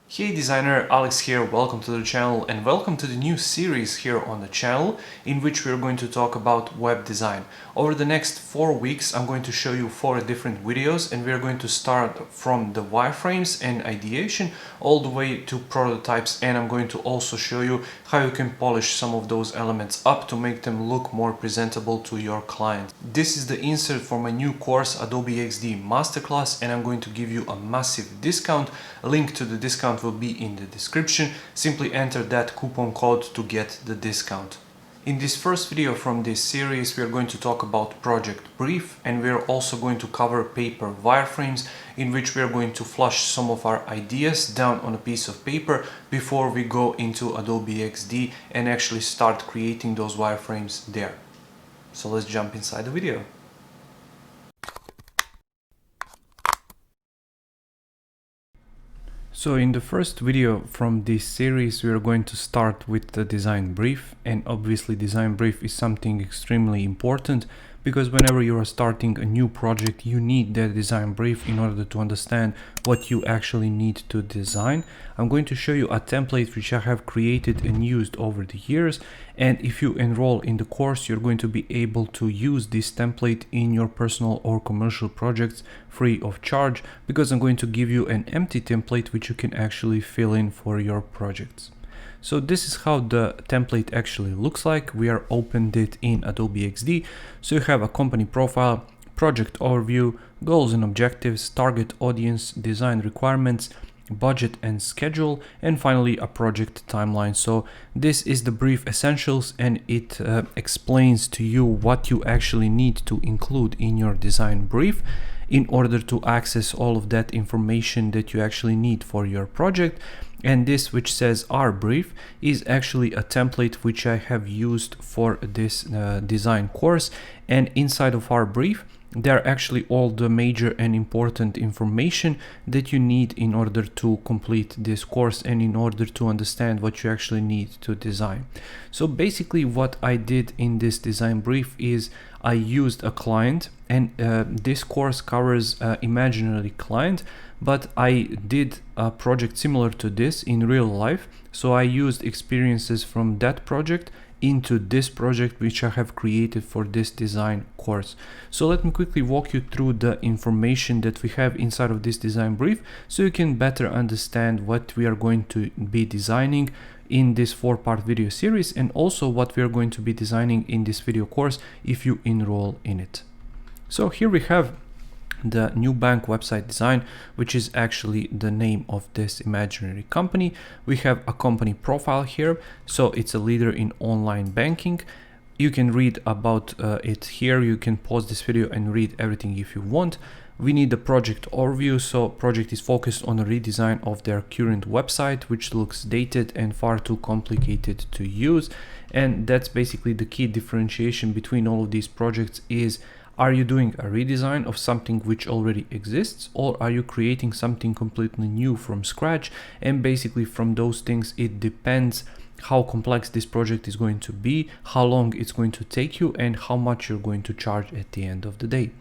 Hey designer, Alex here, welcome to the channel and welcome to the new series here on the channel in which we are going to talk about web design. Over the next 4 weeks I'm going to show you 4 different videos and we are going to start from the wireframes and ideation all the way to prototypes, and I'm going to also show you how you can polish some of those elements up to make them look more presentable to your client. This is the insert for my new course Adobe Xd Masterclass and I'm going to give you a massive discount. A link to the discount will be in the description. Simply enter that coupon code to get the discount. In this first video from this series we are going to talk about project brief, and we are also going to cover paper wireframes in which we are going to flush some of our ideas down on a piece of paper before we go into Adobe XD and actually start creating those wireframes there. So let's jump inside the video. So in the first video from this series we are going to start with the design brief, and obviously design brief is something extremely important because whenever you are starting a new project you need that design brief in order to understand what you actually need to design. I'm going to show you a template which I have created and used over the years, and if you enroll in the course you're going to be able to use this template in your personal or commercial projects free of charge, because I'm going to give you an empty template which you can actually fill in for your projects. So this is how the template actually looks like. We are opened it in Adobe XD. So you have a company profile, project overview, goals and objectives, target audience, design requirements, budget and schedule, and finally a project timeline. So this is the brief essentials, and it explains to you what you actually need to include in your design brief in order to access all of that information that you actually need for your project. And this which says our brief is actually a template which I have used for this design course, and inside of our brief there are actually all the major and important information that you need in order to complete this course and in order to understand what you actually need to design. So basically what I did in this design brief is I used a client, and this course covers imaginary client, but I did a project similar to this in real life. So I used experiences from that project into this project which I have created for this design course. So let me quickly walk you through the information that we have inside of this design brief so you can better understand what we are going to be designing in this 4-part video series, and also what we are going to be designing in this video course if you enroll in it. So here we have the new bank website design, which is actually the name of this imaginary company. We have a company profile here, so it's a leader in online banking. You can read about it here. You can pause this video and read everything if you want. We need the project overview. So project is focused on a redesign of their current website, which looks dated and far too complicated to use. And that's basically the key differentiation between all of these projects is, are you doing a redesign of something which already exists, or are you creating something completely new from scratch? And basically from those things it depends how complex this project is going to be, how long it's going to take you, and how much you're going to charge at the end of the day.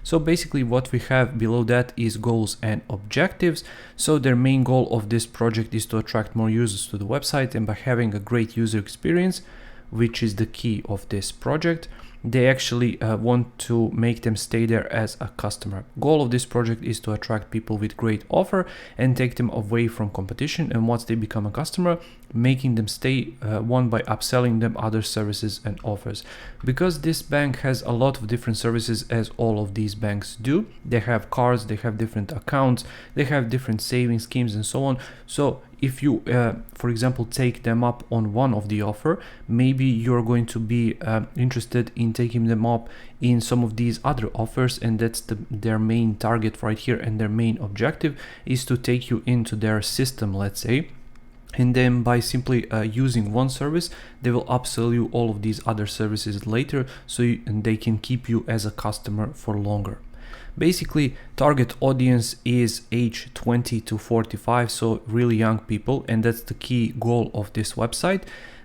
So basically what we have below that is goals and objectives. So their main goal of this project is to attract more users to the website, and by having a great user experience, which is the key of this project, they actually want to make them stay there as a customer. Goal of this project is to attract people with great offer and take them away from competition, and once they become a customer, making them stay one by upselling them other services and offers. Because this bank has a lot of different services, as all of these banks do. They have cards, they have different accounts, they have different savings schemes and so on. So if you for example take them up on one of the offer, maybe you're going to be interested in taking them up in some of these other offers, and that's their main target right here, and their main objective is to take you into their system, let's say. And then by simply using one service, they will upsell you all of these other services later, so they can keep you as a customer for longer. Basically, target audience is age 20 to 45, so really young people, and that's the key goal of this website.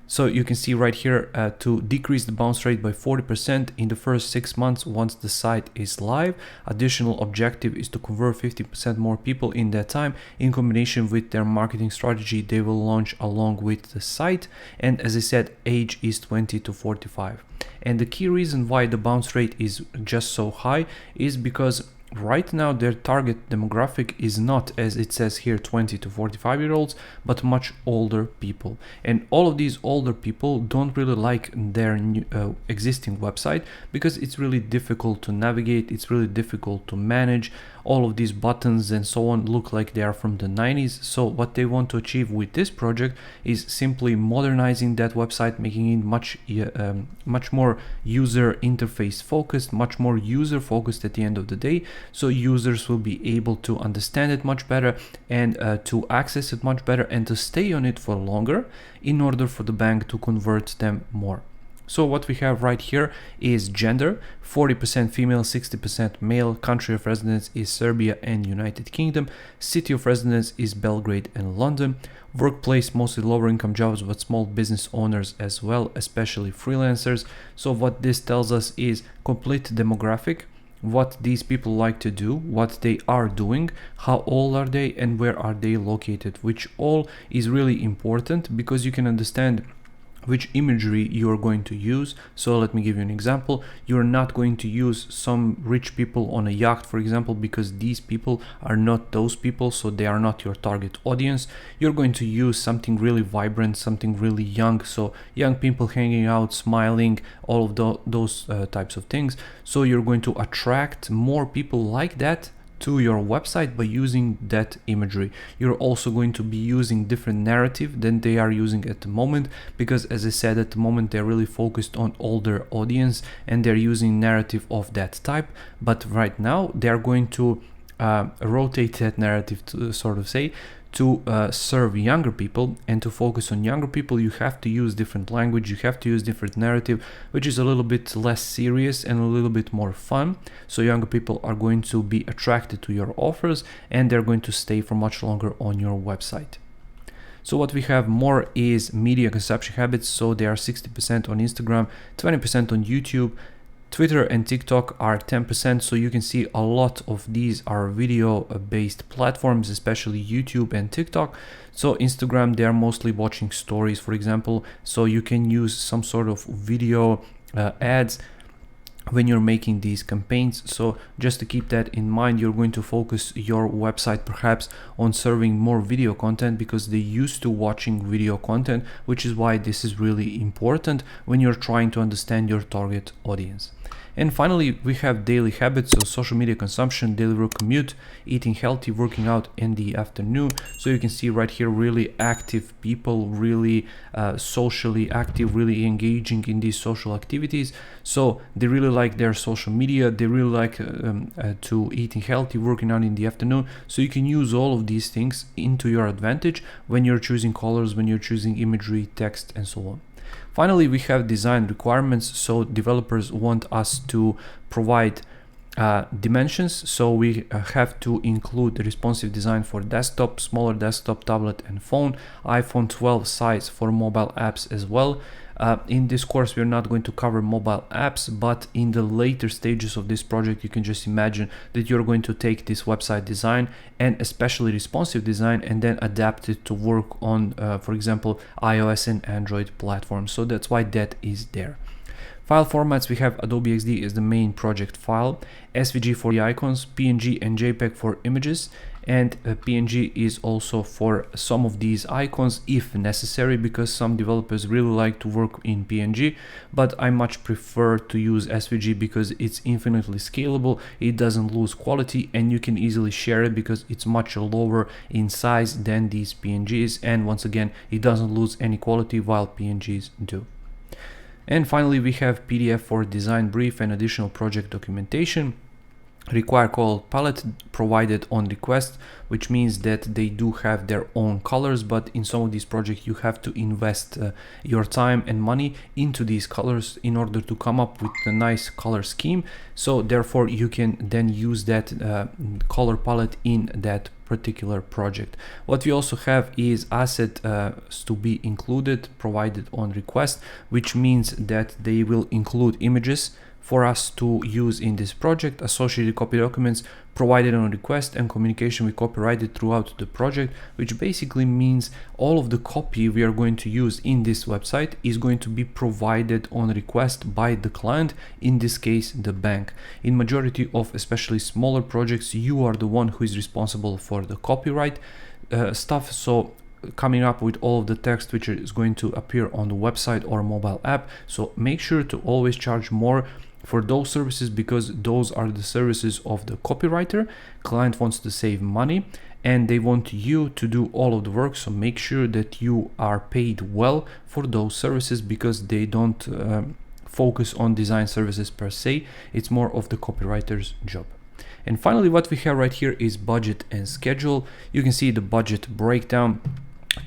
So you can see right here to decrease the bounce rate by 40% in the first 6 months once the site is live. Additional objective is to convert 50% more people in that time. In combination with their marketing strategy, they will launch along with the site. And as I said, age is 20 to 45. And the key reason why the bounce rate is just so high is because right now their target demographic is not, as it says here, 20 to 45-year-olds, but much older people. And all of these older people don't really like their existing website because it's really difficult to navigate, it's really difficult to manage. All of these buttons and so on look like they are from the 90s. So what they want to achieve with this project is simply modernizing that website, making it much more user interface focused, much more user focused at the end of the day. So users will be able to understand it much better and to access it much better and to stay on it for longer in order for the bank to convert them more. So what we have right here is gender, 40% female, 60% male, country of residence is Serbia and United Kingdom, city of residence is Belgrade and London, workplace mostly lower income jobs but small business owners as well, especially freelancers. So what this tells us is complete demographic, what these people like to do, what they are doing, how old are they and where are they located, which all is really important because you can understand which imagery you are going to use. So let me give you an example. You're not going to use some rich people on a yacht, for example, because these people are not those people, so they are not your target audience. You're going to use something really vibrant, something really young, so young people hanging out, smiling, all of those types of things. So you're going to attract more people like that to your website by using that imagery. You're also going to be using different narrative than they are using at the moment, because as I said, at the moment they're really focused on older audience and they're using narrative of that type. But right now they're going to rotate that narrative, to sort of say, to serve younger people. And to focus on younger people, you have to use different language, you have to use different narrative, which is a little bit less serious and a little bit more fun. So younger people are going to be attracted to your offers and they're going to stay for much longer on your website. So what we have more is media consumption habits. So they are 60% on Instagram, 20% on YouTube, Twitter and TikTok are 10%, so you can see a lot of these are video-based platforms, especially YouTube and TikTok. So Instagram, they are mostly watching stories, for example, so you can use some sort of video ads when you're making these campaigns. So just to keep that in mind, you're going to focus your website perhaps on serving more video content because they're used to watching video content, which is why this is really important when you're trying to understand your target audience. And finally, we have daily habits, so social media consumption, daily work commute, eating healthy, working out in the afternoon. So you can see right here, really active people, really socially active, really engaging in these social activities. So they really like their social media, they really like to eating healthy, working out in the afternoon. So you can use all of these things into your advantage when you're choosing colors, when you're choosing imagery, text, and so on. Finally, we have design requirements. So developers want us to provide dimensions. So we have to include the responsive design for desktop, smaller desktop, tablet, and phone, iPhone 12 size for mobile apps as well. In this course, we're not going to cover mobile apps, but in the later stages of this project, you can just imagine that you're going to take this website design and especially responsive design and then adapt it to work on, for example, iOS and Android platforms. So that's why that is there. File formats, we have Adobe Xd as the main project file, SVG for the icons, PNG and JPEG for images, and PNG is also for some of these icons if necessary, because some developers really like to work in PNG, but I much prefer to use SVG because it's infinitely scalable, it doesn't lose quality, and you can easily share it because it's much lower in size than these PNGs, and once again, it doesn't lose any quality while PNGs do. And finally, we have PDF for design brief and additional project documentation. require color palette provided on request, which means that they do have their own colors, but in some of these projects you have to invest your time and money into these colors in order to come up with a nice color scheme. So therefore you can then use that color palette in that particular project. What we also have is asset to be included provided on request, which means that they will include images for us to use in this project, associated copy documents provided on request, and communication with copyrighted throughout the project, which basically means all of the copy we are going to use in this website is going to be provided on request by the client, in this case the bank. In majority of especially smaller projects, you are the one who is responsible for the copyright stuff, so coming up with all of the text which is going to appear on the website or mobile app. So make sure to always charge more for those services, because those are the services of the copywriter. Client wants to save money and they want you to do all of the work, so make sure that you are paid well for those services, because they don't focus on design services per se. It's more of the copywriter's job. And finally, what we have right here is budget and schedule. You can see the budget breakdown.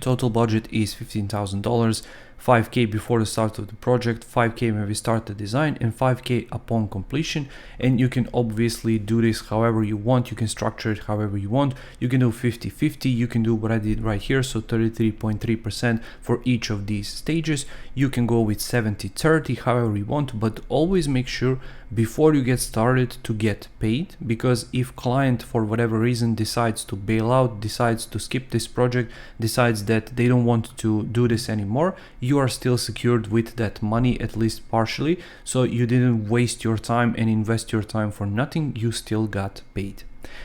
Total budget is $15,000, 5K before the start of the project, 5K when we start the design, and 5K upon completion. And you can obviously do this however you want. You can structure it however you want. You can do 50-50. You can do what I did right here, so 33.3% for each of these stages. You can go with 70-30, however you want, but always make sure before you get started to get paid, because if client for whatever reason decides to bail out, decides to skip this project, decides that they don't want to do this anymore, you are still secured with that money, at least partially. So you didn't waste your time and invest your time for nothing, you still got paid.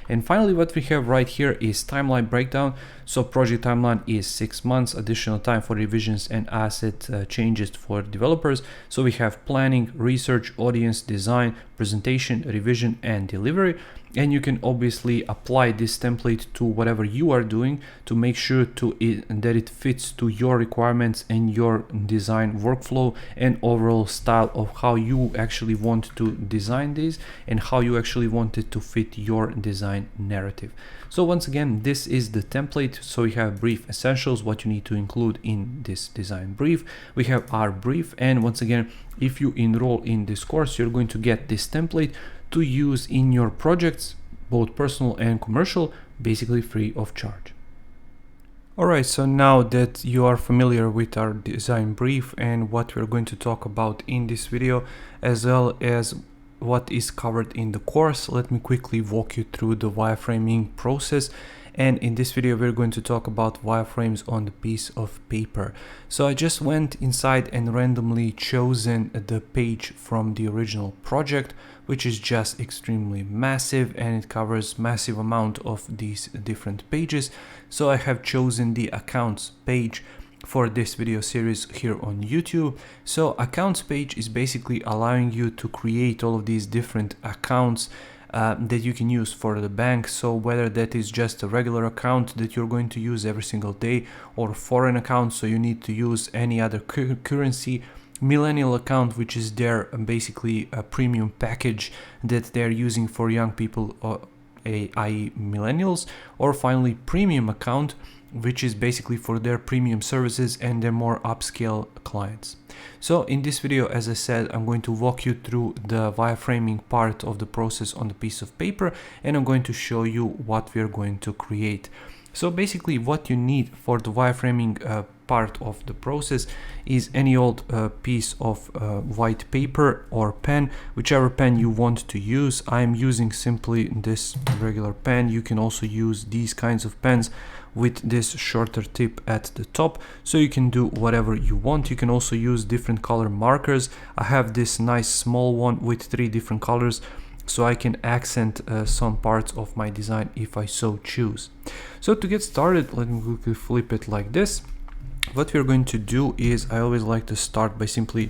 And finally, what we have right here is timeline breakdown. So project timeline is 6 months, additional time for revisions and asset changes for developers. So we have planning, research, audience, design, presentation, revision, and delivery. And you can obviously apply this template to whatever you are doing to make sure that it fits to your requirements and your design workflow and overall style of how you actually want to design this and how you actually want it to fit your design narrative. So once again, this is the template. So we have brief essentials, what you need to include in this design brief. We have our brief, and once again, if you enroll in this course, you're going to get this template to use in your projects, both personal and commercial, basically free of charge. Alright, so now that you are familiar with our design brief and what we're going to talk about in this video, as well as what is covered in the course, let me quickly walk you through the wireframing process. And in this video, we're going to talk about wireframes on the piece of paper. So I just went inside and randomly chosen the page from the original project, which is just extremely massive and it covers massive amount of these different pages. So I have chosen the accounts page for this video series here on YouTube. So accounts page is basically allowing you to create all of these different accounts that you can use for the bank. So whether that is just a regular account that you're going to use every single day, or foreign account, so you need to use any other currency, millennial account, which is their basically a premium package that they're using for young people, i.e. millennials, or finally premium account, which is basically for their premium services and their more upscale clients. So in this video, as I said, I'm going to walk you through the wireframing part of the process on the piece of paper, and I'm going to show you what we're going to create. So basically what you need for the wireframing part of the process is any old piece of white paper or pen, whichever pen you want to use. I'm using simply this regular pen. You can also use these kinds of pens with this shorter tip at the top, so you can do whatever you want. You can also use different color markers. I have this nice small one with 3 different colors, so I can accent some parts of my design if I so choose. So to get started, let me quickly flip it like this. What we're going to do is, I always like to start by simply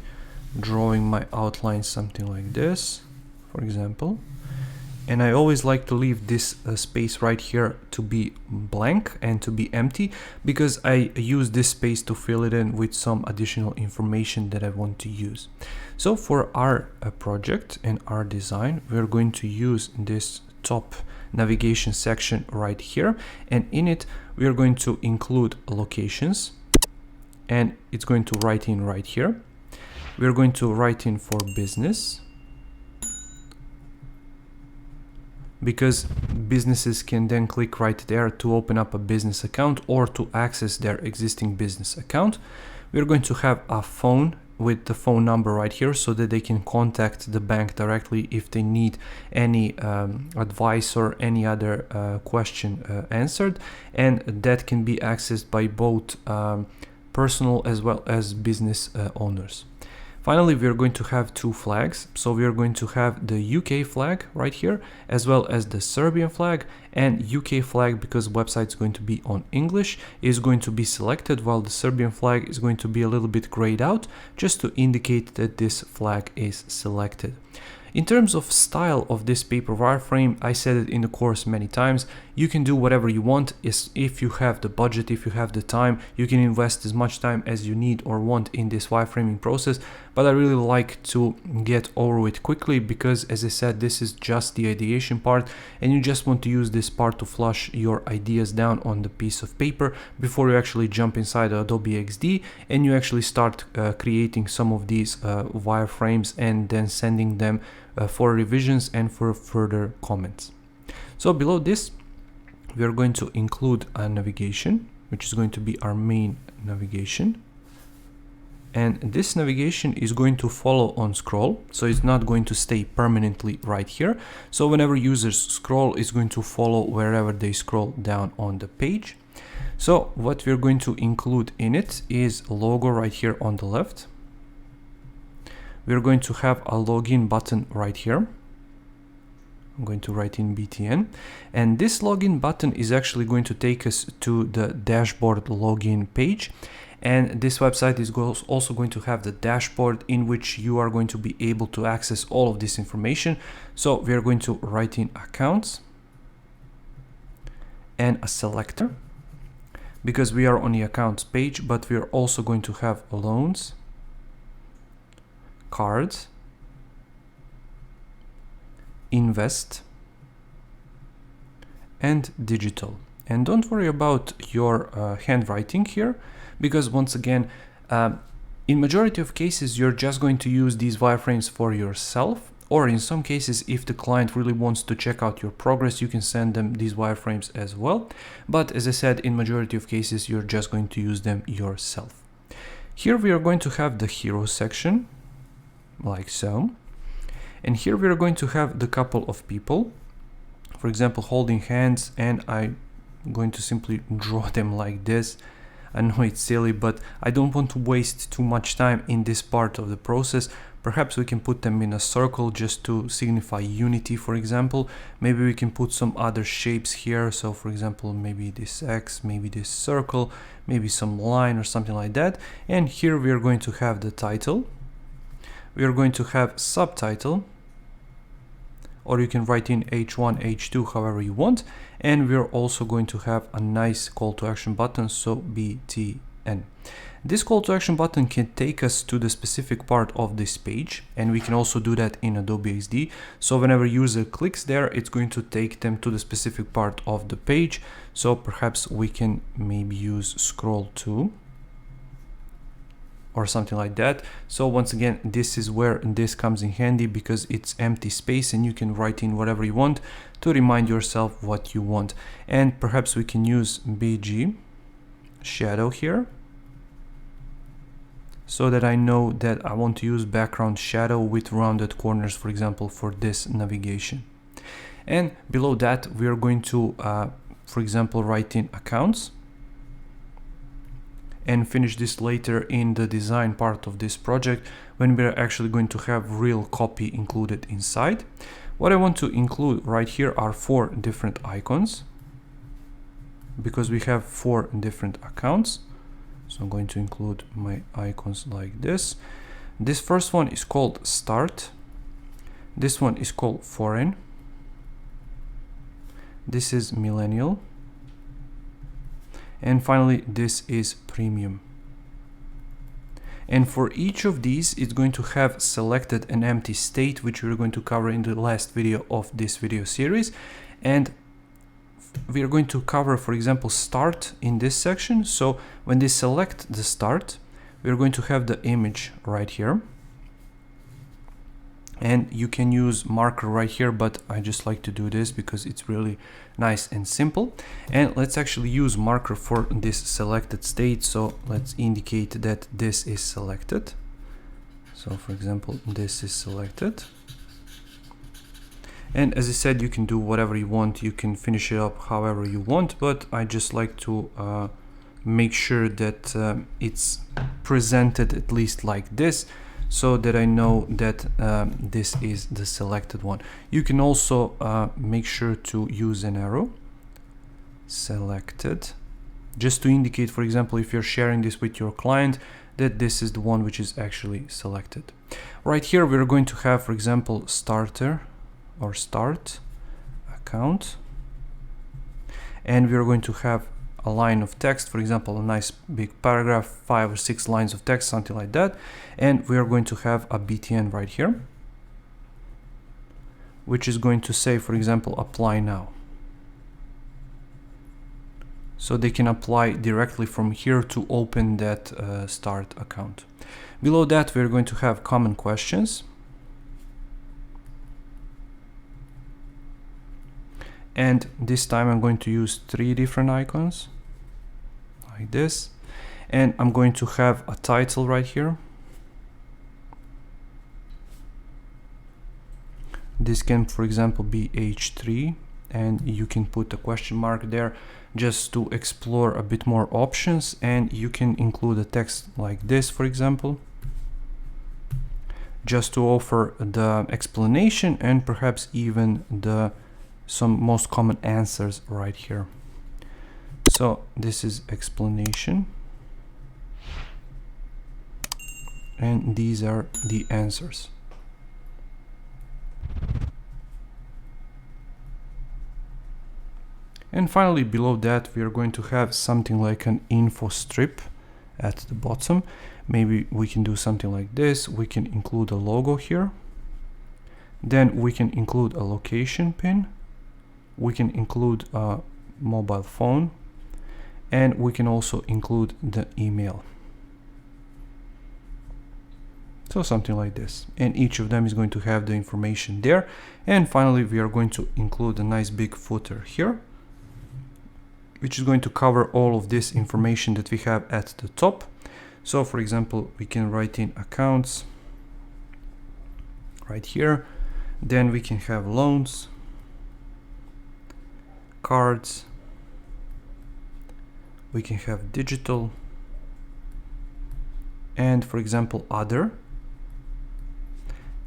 drawing my outline, something like this, for example. And I always like to leave this space right here to be blank and to be empty, because I use this space to fill it in with some additional information that I want to use. So for our project and our design, we're going to use this top navigation section right here, and in it we are going to include locations, and it's going to write in right here. We're going to write in for business, because businesses can then click right there to open up a business account or to access their existing business account. We're going to have a phone with the phone number right here so that they can contact the bank directly if they need any advice or any other question answered, and that can be accessed by both personal as well as business owners. Finally, we are going to have two flags. So we are going to have the UK flag right here, as well as the Serbian flag. And UK flag, because website is going to be on English, is going to be selected, while the Serbian flag is going to be a little bit grayed out, just to indicate that this flag is selected. In terms of style of this paper wireframe, I said it in the course many times, you can do whatever you want. If you have the budget, if you have the time, you can invest as much time as you need or want in this wireframing process. But I really like to get over with quickly, because as I said, this is just the ideation part, and you just want to use this part to flush your ideas down on the piece of paper before you actually jump inside Adobe XD and you actually start creating some of these wireframes and then sending them for revisions and for further comments. So below this, we are going to include a navigation, which is going to be our main navigation. And this navigation is going to follow on scroll, so it's not going to stay permanently right here. So whenever users scroll, it's going to follow wherever they scroll down on the page. So what we're going to include in it is a logo right here on the left. We're going to have a login button right here. I'm going to write in BTN, and this login button is actually going to take us to the dashboard login page. And this website is also going to have the dashboard in which you are going to be able to access all of this information. So we are going to write in accounts and a selector, because we are on the accounts page, but we are also going to have loans, cards, invest, and digital. And don't worry about your handwriting here, because once again, in majority of cases, you're just going to use these wireframes for yourself, or in some cases, if the client really wants to check out your progress, you can send them these wireframes as well. But as I said, in majority of cases, you're just going to use them yourself. Here we are going to have the hero section, like so. And here we are going to have the couple of people, for example, holding hands, and I'm going to simply draw them like this. I know it's silly, but I don't want to waste too much time in this part of the process. Perhaps we can put them in a circle just to signify unity, for example. Maybe we can put some other shapes here. So for example, maybe this X, maybe this circle, maybe some line or something like that. And here we are going to have the title. We are going to have subtitle, or you can write in H1, H2, however you want. And we're also going to have a nice call to action button, so BTN. This call to action button can take us to the specific part of this page, and we can also do that in Adobe XD. So whenever user clicks there, it's going to take them to the specific part of the page. So perhaps we can maybe use scroll to, or something like that. So once again, this is where this comes in handy, because it's empty space and you can write in whatever you want to remind yourself what you want. And perhaps we can use BG shadow here, so that I know that I want to use background shadow with rounded corners, for example, for this navigation. And below that, we are going to, for example, write in accounts, and finish this later in the design part of this project, when we're actually going to have real copy included inside. What I want to include right here are 4 different icons, because we have 4 different accounts. So I'm going to include my icons like this. This first one is called Start. This one is called Foreign. this is millennial, and finally this is premium. And for each of these, it's going to have selected an empty state, which we're going to cover in the last video of this video series. And we are going to cover, for example, start in this section. So when they select the start, we're going to have the image right here. And you can use marker right here, but I just like to do this because it's really nice and simple. And let's actually use marker for this selected state. So let's indicate that this is selected. So for example, this is selected. And as I said, you can do whatever you want. You can finish it up however you want, but I just like to make sure that it's presented at least like this, so that I know that this is the selected one. You can also make sure to use an arrow, selected, just to indicate, for example, if you're sharing this with your client, that this is the one which is actually selected. Right here, we're going to have, for example, starter or start account. And we're going to have a line of text, for example, a nice big paragraph, 5 or 6 lines of text, something like that. And we are going to have a BTN right here, which is going to say, for example, apply now. So they can apply directly from here to open that start account. Below that, we're going to have common questions. And this time I'm going to use 3 different icons like this, and I'm going to have a title right here. This can, for example, be H3, and you can put a question mark there just to explore a bit more options. And you can include a text like this, for example, just to offer the explanation and perhaps even some most common answers right here. So this is explanation, and these are the answers. And finally, below that, we are going to have something like an info strip at the bottom. Maybe we can do something like this. We can include a logo here. Then we can include a location pin. We can include a mobile phone, and we can also include the email. So something like this, and each of them is going to have the information there. And finally, we are going to include a nice big footer here, which is going to cover all of this information that we have at the top. So for example, we can write in accounts right here. Then we can have loans, cards, we can have digital, and for example other,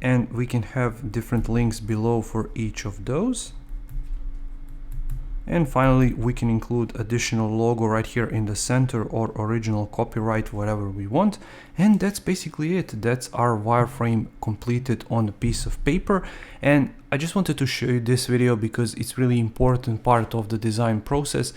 and we can have different links below for each of those. And finally, we can include additional logo right here in the center, or original copyright, whatever we want. And that's basically it. That's our wireframe completed on a piece of paper. And I just wanted to show you this video because it's really important part of the design process.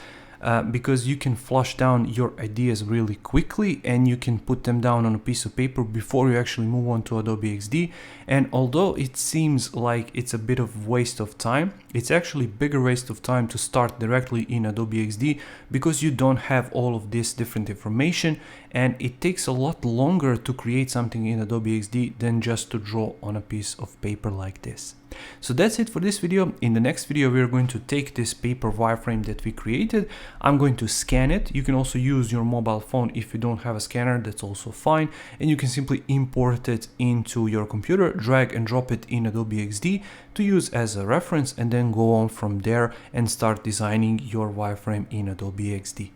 Because you can flush down your ideas really quickly, and you can put them down on a piece of paper before you actually move on to Adobe XD. And although it seems like it's a bit of waste of time, it's actually a bigger waste of time to start directly in Adobe XD, because you don't have all of this different information, and it takes a lot longer to create something in Adobe XD than just to draw on a piece of paper like this. So that's it for this video. In the next video, we're going to take this paper wireframe that we created. I'm going to scan it. You can also use your mobile phone if you don't have a scanner, that's also fine. And you can simply import it into your computer, drag and drop it in Adobe XD to use as a reference, and then go on from there and start designing your wireframe in Adobe XD.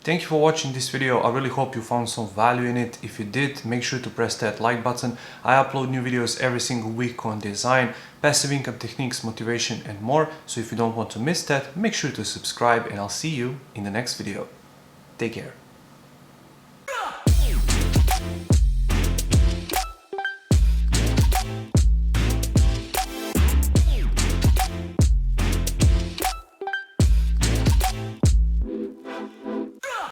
Thank you for watching this video. I really hope you found some value in it. If you did, make sure to press that like button. I upload new videos every single week on design, passive income techniques, motivation, and more. So if you don't want to miss that, make sure to subscribe, and I'll see you in the next video. Take care.